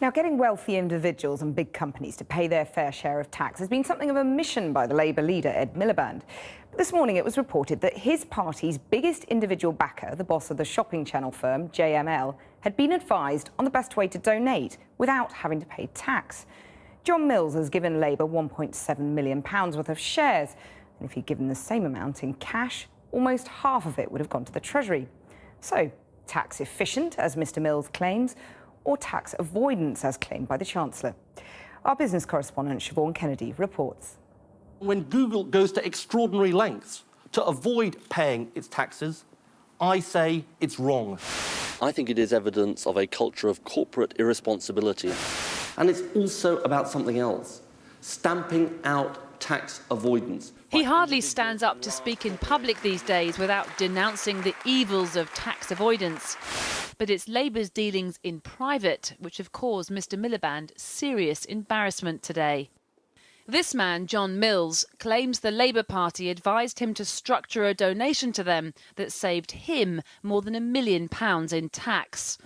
Now, getting wealthy individuals and big companies to pay their fair share of tax has been something of a mission by the Labour leader, Ed Miliband. But this morning it was reported that his party's biggest individual backer, the boss of the shopping channel firm JML, had been advised on the best way to donate without having to pay tax. John Mills has given Labour £1.7 million worth of shares, and if he'd given the same amount in cash, almost half of it would have gone to the Treasury. So, tax efficient, as Mr Mills claims, or tax avoidance, as claimed by the Chancellor? Our business correspondent, Siobhan Kennedy, reports. When Google goes to extraordinary lengths to avoid paying its taxes, I say it's wrong. I think it is evidence of a culture of corporate irresponsibility. And it's also about something else, stamping out tax avoidance. He hardly stands up to speak in public these days without denouncing the evils of tax avoidance. But it's Labour's dealings in private which have caused Mr Miliband serious embarrassment today. This man, John Mills, claims the Labour Party advised him to structure a donation to them that saved him more than £1 million in tax.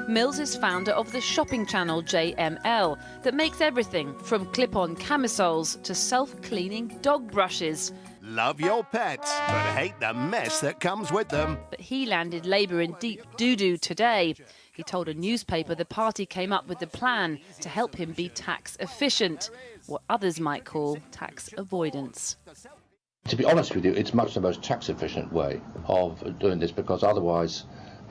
Mills is founder of the shopping channel JML that makes everything from clip-on camisoles to self-cleaning dog brushes. Love your pets, but hate the mess that comes with them. But he landed Labour in deep doo-doo today. He told a newspaper the party came up with the plan to help him be tax efficient, what others might call tax avoidance. To be honest with you, it's much the most tax efficient way of doing this, because otherwise,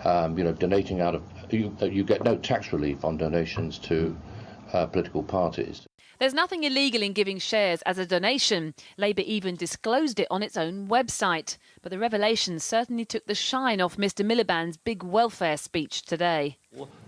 donating out of you get no tax relief on donations to political parties. There's nothing illegal in giving shares as a donation. Labour even disclosed it on its own website. But the revelation certainly took the shine off Mr Miliband's big welfare speech today.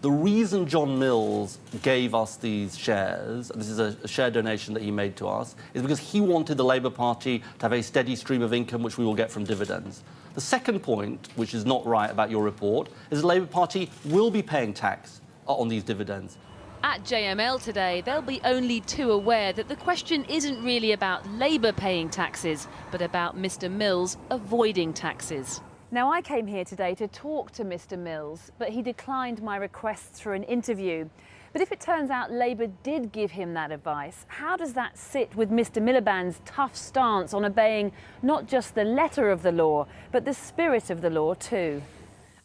The reason John Mills gave us these shares, this is a share donation that he made to us, is because he wanted the Labour Party to have a steady stream of income which we will get from dividends. The second point, which is not right about your report, is the Labour Party will be paying tax on these dividends. At JML today, they'll be only too aware that the question isn't really about Labour paying taxes, but about Mr Mills avoiding taxes. Now, I came here today to talk to Mr Mills, but he declined my requests for an interview. But if it turns out Labour did give him that advice, how does that sit with Mr Miliband's tough stance on obeying not just the letter of the law, but the spirit of the law too?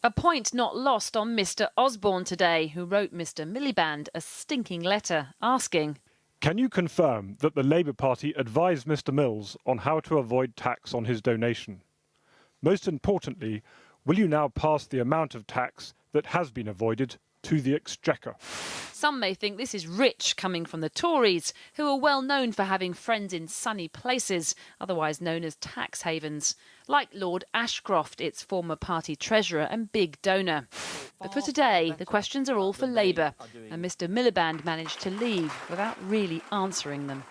A point not lost on Mr Osborne today, who wrote Mr Miliband a stinking letter asking, "Can you confirm that the Labour Party advised Mr Mills on how to avoid tax on his donation? Most importantly, will you now pass the amount of tax that has been avoided to the Exchequer?" Some may think this is rich coming from the Tories, who are well known for having friends in sunny places, otherwise known as tax havens, like Lord Ashcroft, its former party treasurer and big donor. But for today, the questions are all for Labour, and Mr Miliband managed to leave without really answering them.